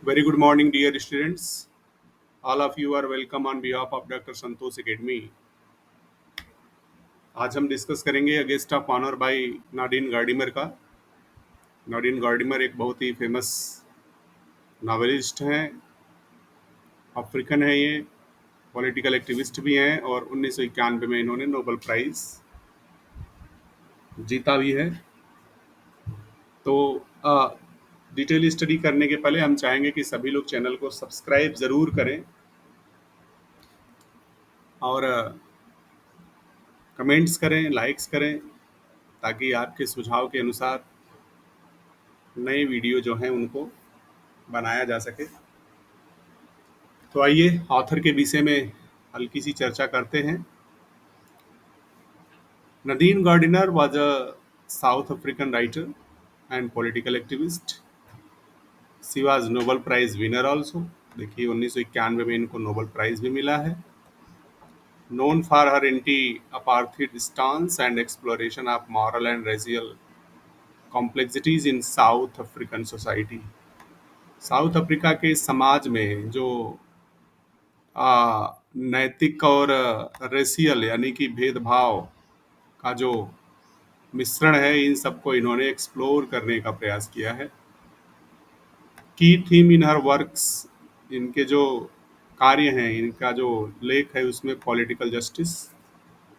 Very good morning, dear students. All of you are welcome on behalf of Dr. Santosh Academy. आज हम discuss करेंगे against of honour bye नाडिन गार्डिमर का। नाडिन गार्डिमर एक बहुत ही famous novelist हैं, African है ये, पॉलिटिकल एक्टिविस्ट भी हैं और 1991 में इन्होंने नोबेल प्राइज जीता भी है। तो डिटेल स्टडी करने के पहले हम चाहेंगे कि सभी लोग चैनल को सब्सक्राइब ज़रूर करें और कमेंट्स करें, लाइक्स करें, ताकि आपके सुझाव के अनुसार नए वीडियो जो हैं उनको बनाया जा सके। तो आइए ऑथर के विषय में हल्की सी चर्चा करते हैं। Nadine Gordimer was a South African writer and political activist. She was Nobel prize winner also. देखिए 1991 में इनको नोबेल प्राइज भी मिला है। Known for her anti apartheid stance and exploration of moral and racial complexities in South African society. South Africa के समाज में जो नैतिक और रेशियल यानी कि भेदभाव का जो मिश्रण है, इन सबको इन्होंने एक्सप्लोर करने का प्रयास किया है। की थीम इन हर वर्क्स, इनके जो कार्य हैं, इनका जो लेख है उसमें political justice,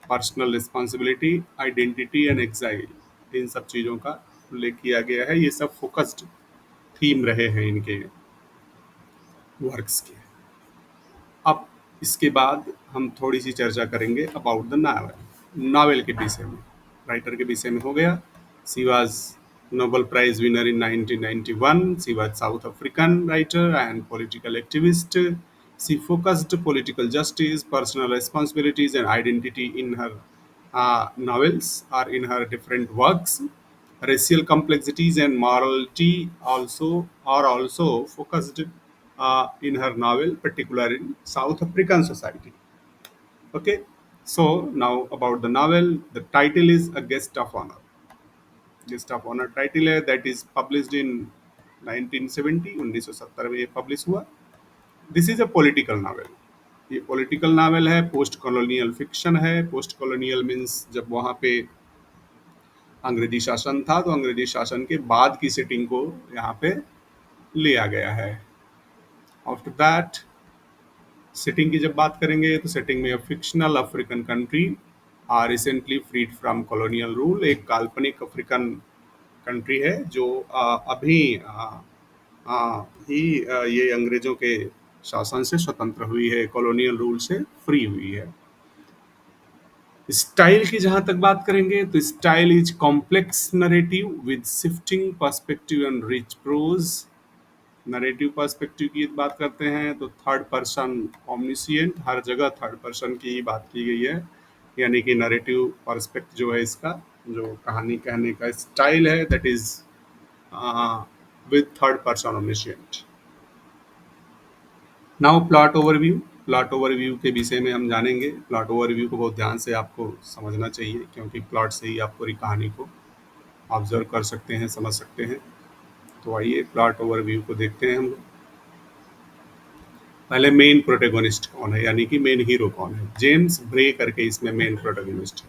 personal responsibility, identity and exile, इन सब चीज़ों का उल्लेख किया गया है। ये सब फोकस्ड थीम रहे हैं इनके वर्क्स के। अब इसके बाद हम थोड़ी सी चर्चा करेंगे अबाउट द नावल। नावल के विषय में, राइटर के विषय में हो गया। She was Nobel prize winner in 1991। She was South African writer and political activist. She focused political justice, personal responsibilities and identity in her novels or in her different works. Racial complexities and morality are also focused in her novel, particularly in South African society. Okay, so now about the novel, the title is A Guest of Honor. Guest of Honor title है, that is published in 1970, 1970 में ये publish हुआ। This is a political novel. ये political novel है, post colonial fiction है। Post colonial means जब वहाँ पे अंग्रेजी शासन था, तो अंग्रेजी शासन के बाद की सेटिंग को यहाँ पे लिया गया है। आफ्टर दैट सेटिंग की जब बात करेंगे तो सेटिंग में fictional African country are recently freed from colonial rule. एक काल्पनिक अफ्रीकन कंट्री है जो अभी ये अंग्रेजों के शासन से स्वतंत्र हुई है, कॉलोनियल रूल से फ्री हुई है। स्टाइल की जहां तक बात करेंगे तो style is complex narrative with shifting perspective and rich prose. Narrative perspective की बात करते हैं तो थर्ड पर्सन ओमनिशिएंट, हर जगह थर्ड पर्सन की ही बात की गई है। यानी कि नरेटिव पर्सपेक्ट जो है, इसका जो कहानी कहने का स्टाइल है, that is with third person omniscient. Now plot overview. Plot overview के विषय में हम जानेंगे। प्लॉट ओवरव्यू को बहुत ध्यान से आपको समझना चाहिए, क्योंकि प्लॉट से ही आप पूरी कहानी को ऑब्जर्व कर सकते हैं, समझ सकते हैं। तो आइए प्लॉट ओवरव्यू को देखते हैं हम लोग। पहले मेन प्रोटेगोनिस्ट कौन है, यानी कि मेन हीरो कौन है। जेम्स ब्रे करके इसमें मेन प्रोटेगोनिस्ट है,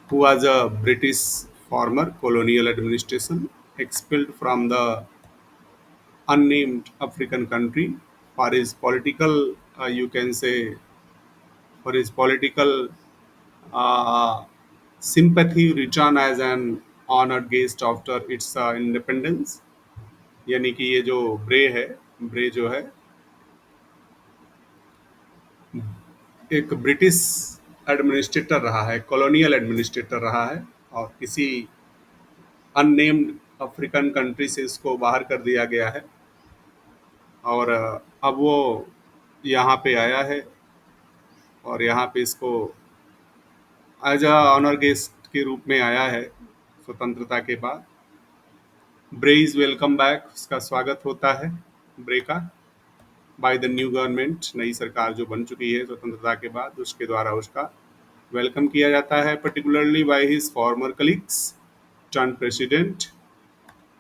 who was a British former colonial administration expelled from the unnamed African country for his political, you can say, for his political uh, sympathy, return as an honored guest after its independence। यानी कि ये जो ब्रे है, ब्रे जो है एक ब्रिटिश एडमिनिस्ट्रेटर रहा है, कॉलोनियल एडमिनिस्ट्रेटर रहा है, और किसी अननेम्ड अफ्रीकन कंट्री से इसको बाहर कर दिया गया है, और अब वो यहाँ पे आया है और यहाँ पे इसको एज अ ऑनर गेस्ट के रूप में आया है स्वतंत्रता के बाद। ब्रे इज वेलकम बैक, उसका स्वागत होता है ब्रे का बाय द न्यू गवर्नमेंट। नई सरकार जो बन चुकी है स्वतंत्रता के बाद, उसके द्वारा उसका वेलकम किया जाता है, particularly by his former colleagues, turn president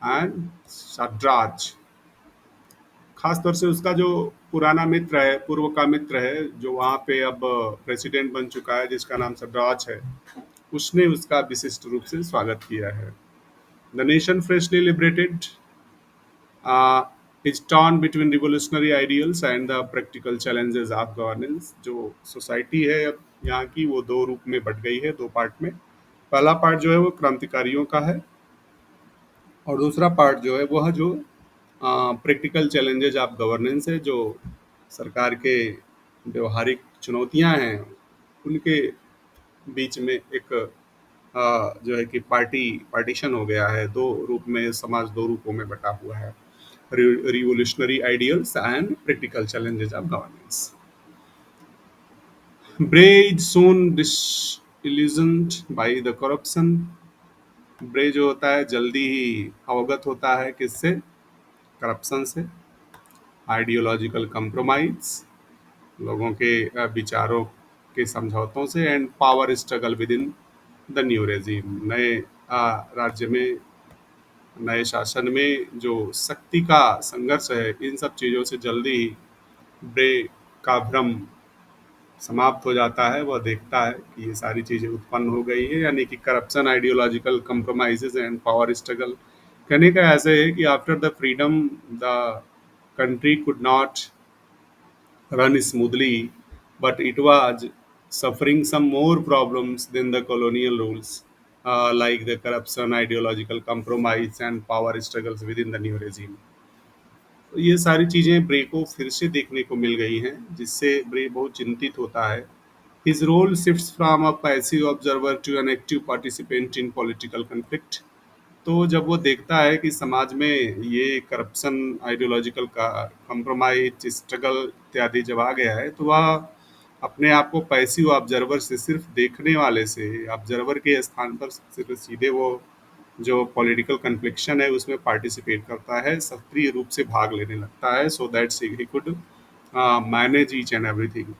and सड्राज। खास तौर से उसका जो पुराना मित्र है, पूर्व का मित्र है, जो वहाँ पे अब प्रेसिडेंट बन चुका है, जिसका नाम सड्राच है, उसने उसका विशिष्ट रूप से स्वागत किया है। The nation freshly liberated is torn between revolutionary ideals and the practical challenges of governance। जो सोसाइटी है अब यहाँ की, वो दो रूप में बट गई है, दो पार्ट में। पहला पार्ट जो है वो क्रांतिकारियों का है, और दूसरा पार्ट जो है वह जो प्रैक्टिकल चैलेंजेज ऑफ गवर्नेंस है, जो सरकार के व्यवहारिक चुनौतियां हैं, उनके बीच में एक जो है कि पार्टीशन हो गया है, दो रूप में समाज दो रूपों में बटा हुआ है। Revolutionary ideals and practical challenges of governance. Bray is soon disillusioned by the corruption। ब्रे जो होता है जल्दी ही अवगत होता है किससे? करप्शन से। आइडियोलॉजिकल कंप्रोमाइज, लोगों के विचारों के समझौतों से। And power struggle with in the new regime, नए राज्य में, नए शासन में जो शक्ति का संघर्ष है, इन सब चीज़ों से जल्दी ही ब्रे का भ्रम समाप्त हो जाता है। वह देखता है कि ये सारी चीज़ें उत्पन्न हो गई है, यानी कि corruption, ideological compromises and power struggle. कहने का ऐसे है कि after the freedom the country could not run smoothly, but it was suffering some more problems than the colonial rules, like the corruption, ideological compromise, and power struggles within the new regime। तो ये सारी चीज़ें ब्रे को फिर से देखने को मिल गई हैं, जिससे ब्रे बहुत चिंतित होता है। His role shifts from a passive observer to an active participant in political conflict। तो जब वो देखता है कि समाज में ये करप्शन, आइडियोलॉजिकल का कंप्रोमाइज, स्ट्रगल इत्यादि जब आ गया है, तो वह अपने आप को पैसिव ऑब्जर्वर से, सिर्फ देखने वाले से, ऑब्जर्वर के स्थान पर सिर्फ सीधे वो जो पॉलिटिकल कन्फ्लिक्शन है उसमें पार्टिसिपेट करता है, सक्रिय रूप से भाग लेने लगता है, so that he could manage each and everything.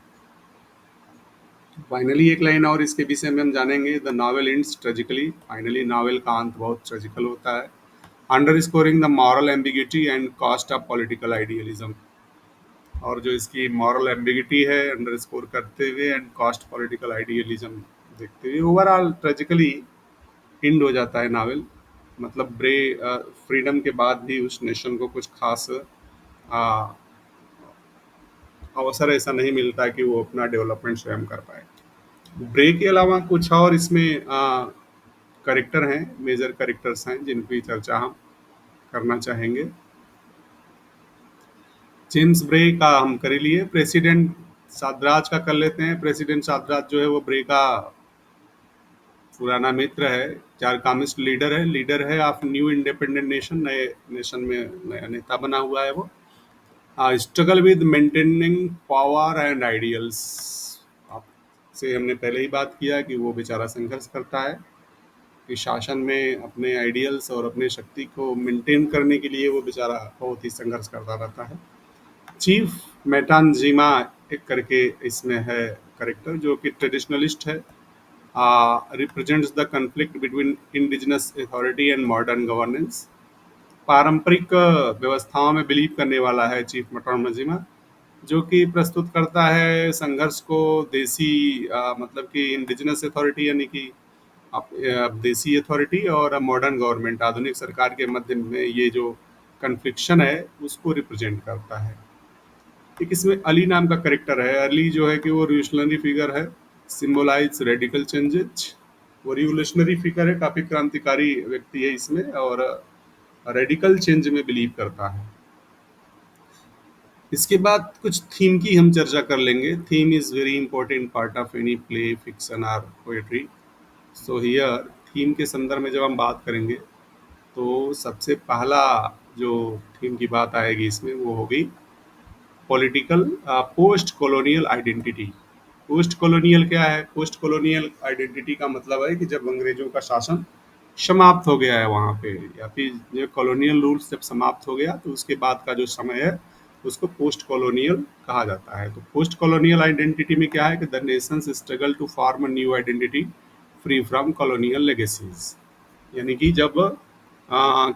Finally एक लाइन और इसके विषय में हम जानेंगे। The novel ends tragically. Finally novel का अंत बहुत ट्रेजिकल होता है। Underscoring the moral ambiguity and cost of political idealism. और जो इसकी मॉरल एम्बिगिटी है अंडरस्कोर करते हुए, एंड कॉस्ट पॉलिटिकल आइडियलिज्म देखते हुए, ओवरऑल ट्रेजिकली एंड हो जाता है नावल। मतलब ब्रे फ्रीडम के बाद भी उस नेशन को कुछ खास अवसर ऐसा नहीं मिलता कि वो अपना डेवलपमेंट स्वयं कर पाए। ब्रे के अलावा कुछ और इसमें करेक्टर हैं, मेजर करेक्टर्स हैं, जिनकी चर्चा हम करना चाहेंगे। जेम्स ब्रे का हम कर लिए। प्रेसिडेंट साद्राज का कर लेते हैं। प्रेसिडेंट साद्राज जो है वो ब्रे का पुराना मित्र है, चारकामिस्ट लीडर है ऑफ न्यू इंडिपेंडेंट नेशन, नए नेशन में नया नेता बना हुआ है वो। Struggle with maintaining power and ideals. आपसे हमने पहले ही बात किया कि वो बेचारा संघर्ष करता है कि शासन में अपने आइडियल्स और अपने शक्ति को मेंटेन करने के लिए वो बेचारा बहुत ही संघर्ष करता रहता है। चीफ मेटानजिमा एक करके इसमें है करेक्टर, जो कि ट्रेडिशनलिस्ट है, represents the conflict between indigenous authority and modern governance. पारंपरिक व्यवस्थाओं में बिलीव करने वाला है चीफ मेटानजिमा, जो कि प्रस्तुत करता है संघर्ष को देसी मतलब कि इंडिजिनस अथॉरिटी यानी कि देसी अथॉरिटी और मॉडर्न गवर्नमेंट, आधुनिक सरकार के मध्य में ये जो कन्फ्लिक्शन है उसको रिप्रेजेंट करता है। एक इसमें अली नाम का करेक्टर है। अली जो है कि वो रिवोल्यूशनरी फिगर है, सिम्बोलाइज रेडिकल चेंजेज। वो रिवोल्यूशनरी फिगर है, काफ़ी क्रांतिकारी व्यक्ति है इसमें, और रेडिकल चेंज में बिलीव करता है। इसके बाद कुछ थीम की हम चर्चा कर लेंगे। Theme is very important part of any play, fiction और पोएट्री। सो हियर थीम के संदर्भ में जब हम बात करेंगे तो सबसे पहला जो थीम की बात आएगी इसमें वो होगी political post colonial identity. Post colonial क्या है? पोस्ट कॉलोनियल आइडेंटिटी का मतलब है कि जब अंग्रेजों का शासन समाप्त हो गया है वहाँ पे, या फिर जो कॉलोनियल रूल्स जब समाप्त हो गया तो उसके बाद का जो समय है उसको पोस्ट कॉलोनियल कहा जाता है। तो पोस्ट कॉलोनियल आइडेंटिटी में क्या है कि the nations struggle to form a new identity free from colonial legacies. यानी कि जब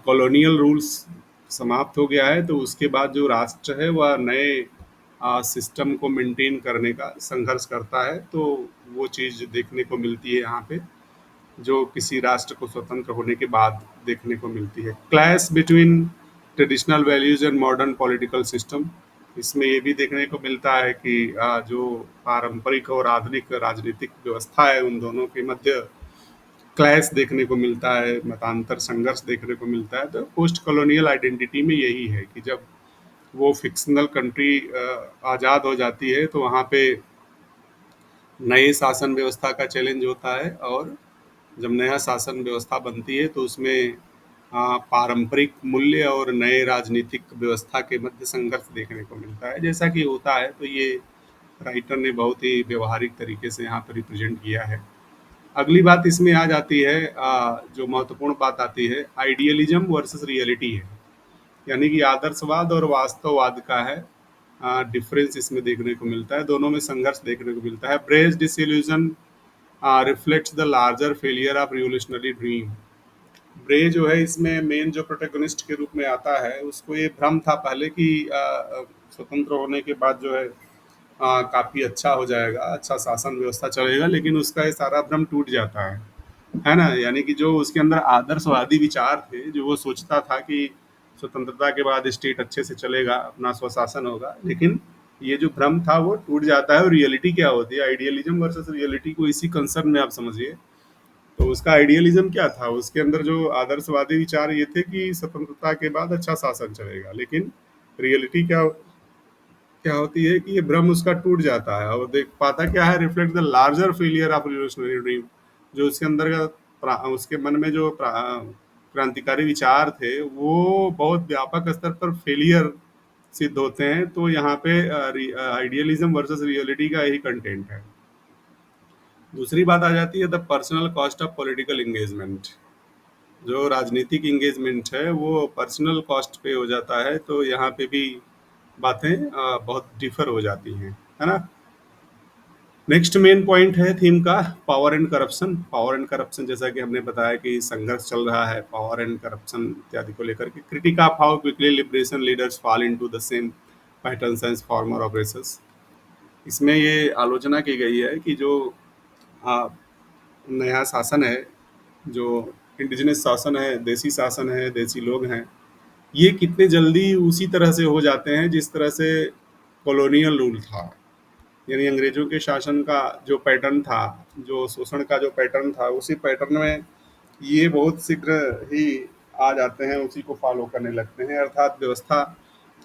कॉलोनियल रूल्स समाप्त हो गया है, तो उसके बाद जो राष्ट्र है वह नए सिस्टम को मेंटेन करने का संघर्ष करता है। तो वो चीज़ देखने को मिलती है यहाँ पे, जो किसी राष्ट्र को स्वतंत्र होने के बाद देखने को मिलती है। Clash between traditional values and modern political system, इसमें ये भी देखने को मिलता है कि जो पारंपरिक और आधुनिक राजनीतिक व्यवस्था है उन दोनों के मध्य क्लैश देखने को मिलता है, मतांतर संघर्ष देखने को मिलता है। तो पोस्ट कॉलोनियल आइडेंटिटी में यही है कि जब वो फिक्शनल कंट्री आज़ाद हो जाती है तो वहाँ पे नए शासन व्यवस्था का चैलेंज होता है, और जब नया शासन व्यवस्था बनती है तो उसमें पारंपरिक मूल्य और नए राजनीतिक व्यवस्था के मध्य संघर्ष देखने को मिलता है। जैसा कि होता है, तो ये राइटर ने बहुत ही व्यवहारिक तरीके से यहाँ पर रिप्रेजेंट किया है। अगली बात इसमें आ जाती है, जो महत्वपूर्ण बात आती है, आइडियलिज्म वर्सेस रियलिटी है, यानी कि आदर्शवाद और वास्तववाद का है डिफरेंस इसमें देखने को मिलता है, दोनों में संघर्ष देखने को मिलता है। Bray's disillusion reflects the larger failure of revolutionary dream. Bray जो है इसमें मेन जो प्रोटेगनिस्ट के रूप में आता है, उसको ये भ्रम था पहले कि स्वतंत्र होने के बाद जो है काफ़ी अच्छा हो जाएगा, अच्छा शासन व्यवस्था चलेगा, लेकिन उसका ये सारा भ्रम टूट जाता है ना? यानी कि जो उसके अंदर आदर्शवादी विचार थे, जो वो सोचता था कि स्वतंत्रता के बाद स्टेट अच्छे से चलेगा, अपना स्वशासन होगा, लेकिन ये जो भ्रम था वो टूट जाता है। और रियलिटी क्या होती है, आइडियलिज्म वर्सेस रियलिटी को इसी कंसर्न में आप समझिए। तो उसका आइडियलिज्म क्या था, उसके अंदर जो आदर्शवादी विचार ये थे कि स्वतंत्रता के बाद अच्छा शासन चलेगा, लेकिन रियलिटी क्या क्या होती है कि ये भ्रम उसका टूट जाता है और देख पाता क्या है, reflect the larger failure of revolutionary dream. जो उसके अंदर का उसके मन में जो क्रांतिकारी विचार थे वो बहुत व्यापक स्तर पर फेलियर सिद्ध होते हैं। तो यहाँ पे आइडियलिज्म वर्सेस रियलिटी का यही कंटेंट है। दूसरी बात आ जाती है the personal cost of political engagement. जो राजनीतिक एंगेजमेंट है वो पर्सनल कॉस्ट पे हो जाता है, तो यहाँ पे भी बातें बहुत डिफर हो जाती हैं, है ना? नेक्स्ट मेन पॉइंट है थीम का, power and corruption. Power and corruption, जैसा कि हमने बताया कि संघर्ष चल रहा है पावर एंड करप्शन इत्यादि को लेकर के। Critic of how quickly liberation leaders fall into the same patterns as former operations. इसमें ये आलोचना की गई है कि जो आ, नया शासन है, जो इंडिजिनस शासन है, देसी शासन है, देसी लोग हैं, ये कितने जल्दी उसी तरह से हो जाते हैं जिस तरह से कॉलोनियल रूल था। यानी अंग्रेजों के शासन का जो पैटर्न था, जो शोषण का जो पैटर्न था, उसी पैटर्न में ये बहुत शीघ्र ही आ जाते हैं, उसी को फॉलो करने लगते हैं। अर्थात व्यवस्था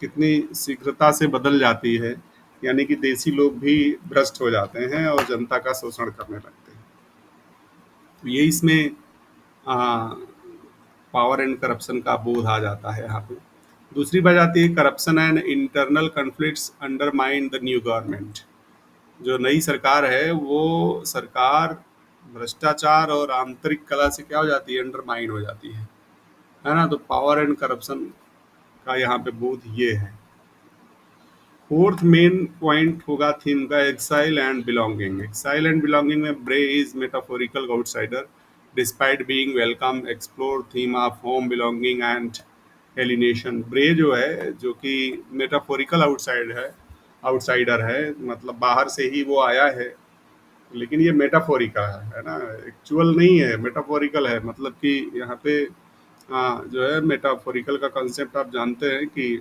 कितनी शीघ्रता से बदल जाती है, यानी कि देसी लोग भी भ्रष्ट हो जाते हैं और जनता का शोषण करने लगते हैं। तो ये इसमें पावर एंड करप्शन का बोध आ जाता है यहाँ पे। दूसरी बात आती है corruption and internal conflicts undermine the new government. जो नई सरकार है वो सरकार भ्रष्टाचार और आंतरिक कला से क्या हो जाती है, अंडरमाइन हो जाती है ना? तो पावर एंड करप्शन का यहाँ पे बोध ये है। फोर्थ मेन पॉइंट होगा थीम का, exile and belonging. Exile and belonging में Bray is metaphorical outsider despite being welcome, explore theme of home belonging and alienation. Bray जो है, जो कि मेटाफोरिकल आउटसाइडर है, मतलब बाहर से ही वो आया है, लेकिन ये मेटाफोरिकल है ना, एक्चुअल नहीं है, मेटाफोरिकल है। मतलब कि यहाँ पे जो है मेटाफोरिकल का कंसेप्ट आप जानते हैं कि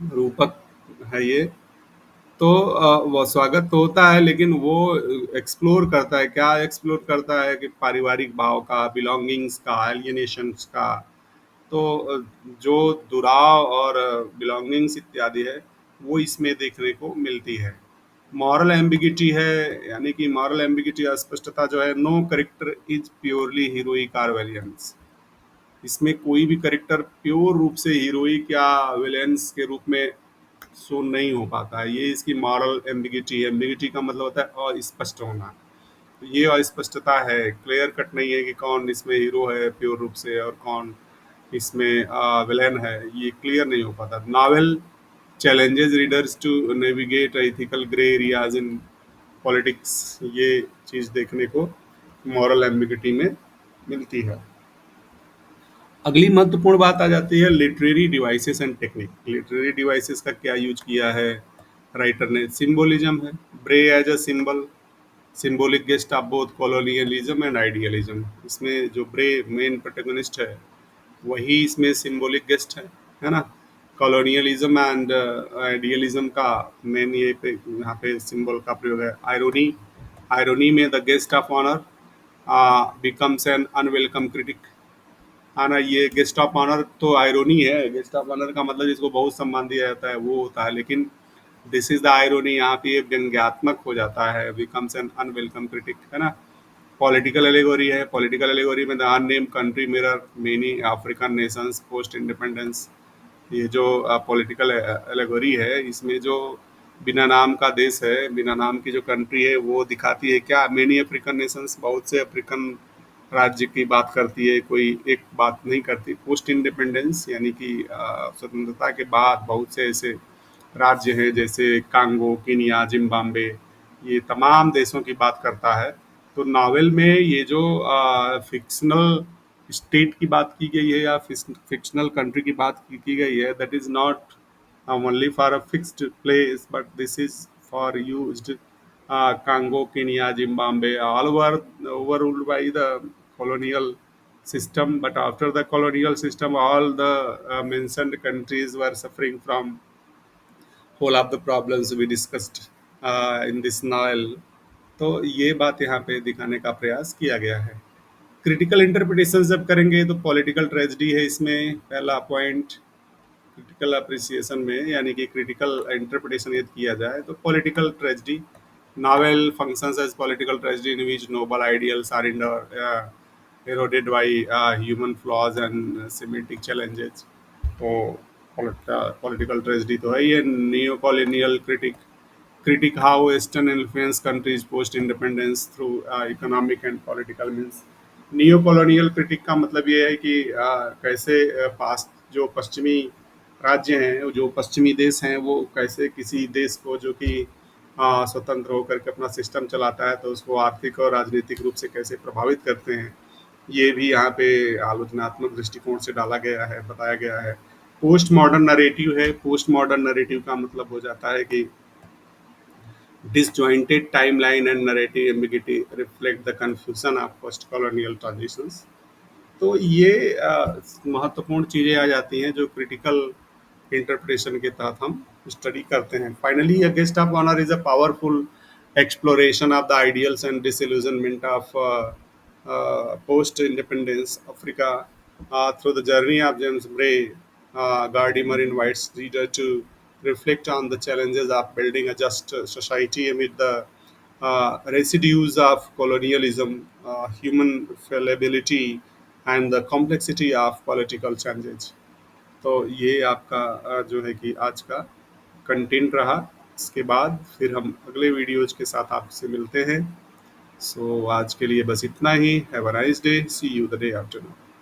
रूपक है ये। तो वो स्वागत तो होता है, लेकिन वो एक्सप्लोर करता है, क्या एक्सप्लोर करता है कि पारिवारिक भाव का, बिलोंगिंग्स का, एलियनेशंस का। तो जो दुराव और बिलोंगिंग्स इत्यादि है वो इसमें देखने को मिलती है। मॉरल एम्बिगिटी है, यानी कि मॉरल एम्बिगिटी अस्पष्टता जो है, no character is purely heroic or villains. इसमें कोई भी करेक्टर प्योर रूप से हीरोइक या विलेंस के रूप में शो नहीं हो पाता है। ये इसकी मॉरल एम्बिगिटी है। एम्बिगिटी का मतलब होता है अस्पष्ट होना। तो ये अस्पष्टता है, क्लियर कट नहीं है कि कौन इसमें हीरो है प्योर रूप से और कौन इसमें विलेन है, ये क्लियर नहीं हो पाता। Novel challenges readers to navigate ethical gray areas in politics। ये चीज़ देखने को मॉरल एम्बिगिटी में मिलती है। अगली महत्वपूर्ण बात आ जाती है literary devices and technique. Literary devices का क्या यूज किया है राइटर ने? सिंबोलिज्म है, Bray as a symbol, symbolic guest of both colonialism and idealism. इसमें जो ब्रे मेन प्रोटेगनिस्ट है वही इसमें सिंबॉलिक गेस्ट है ना। कॉलोनियलिज्म एंड आइडियलिज्म का मेन ये पे यहाँ पे सिंबल का प्रयोग है। आयरोनी, आयरोनी में the guest of honour becomes an unwelcome critic. हाँ ना, ये गेस्ट ऑफ ऑनर तो आयरोनी है। गेस्ट ऑफ ऑनर का मतलब जिसको बहुत सम्मान दिया जाता है वो होता है, लेकिन दिस इज द आयरोनी, यहाँ पे ये व्यंग्यात्मक हो जाता है, बिकम्स एन अनवेलकम क्रिटिक, है ना। पॉलिटिकल एलेगोरी है। पॉलिटिकल एलेगोरी में the अननेम country mirror many African Nations post independence. ये जो पॉलिटिकल एलेगोरी है, इसमें जो बिना नाम का देश है, बिना नाम की जो कंट्री है, वो दिखाती है क्या? मेनी अफ्रीकन नेशंस, बहुत से अफ्रीकन राज्य की बात करती है, कोई एक बात नहीं करती। पोस्ट इंडिपेंडेंस यानी कि स्वतंत्रता के बाद बहुत से ऐसे राज्य हैं जैसे कांगो, किनिया, जिम्बाब्वे, ये तमाम देशों की बात करता है। तो नॉवेल में ये जो फिक्शनल स्टेट की बात की गई है या फिक्शनल कंट्री की बात की गई है, that is not only for a fixed place, but this is for used Congo, Kenya, Zimbabwe, all were overruled by the colonial system. But after the colonial system, all the mentioned countries were suffering from whole of the problems we discussed in this novel. तो ये बात यहाँ पे दिखाने का प्रयास किया गया है। क्रिटिकल इंटरप्रिटेशन जब करेंगे तो पॉलिटिकल ट्रेजेडी है इसमें पहला पॉइंट। क्रिटिकल अप्रिसिएशन में यानी कि क्रिटिकल इंटरप्रिटेशन यदि किया जाए तो political tragedy, novel functions as political tragedy in which noble ideals are eroded by human flaws and semantic challenges। तो पॉलिटिकल ट्रेजेडी तो है ये। Neo colonial critic, critic how Western influenced countries post independence through economic and political means। Neo colonial critic का मतलब ये है कि कैसे पास्ट जो पश्चिमी राज्य हैं, जो पश्चिमी देश हैं, वो कैसे किसी देश को जो कि स्वतंत्र होकर के अपना सिस्टम चलाता है तो उसको आर्थिक और राजनीतिक रूप से कैसे प्रभावित करते हैं, ये भी यहाँ पे आलोचनात्मक दृष्टिकोण से डाला गया है, बताया गया है। पोस्ट मॉडर्न नरेटिव है। पोस्ट मॉडर्न नरेटिव का मतलब हो जाता है कि disjointed timeline and narrative ambiguity reflect the confusion of post-colonial transitions। तो ये महत्वपूर्ण चीज़ें आ जाती हैं जो क्रिटिकल इंटरप्रिटेशन के तहत हम स्टडी करते हैं। Finally a guest of honour is a powerful exploration of the ideals and disillusionment of post independence Africa through the journey of James Bray। Gardiner invites reader to reflect on the challenges of building a just society amid the residues of colonialism, human fallibility, and the complexity of political changes। तो ये आपका जो है कि आज का content रहा। इसके बाद फिर हम अगले वीडियोज के साथ आपसे मिलते हैं। सो आज के लिए बस इतना ही। Have a nice day, see you the day after.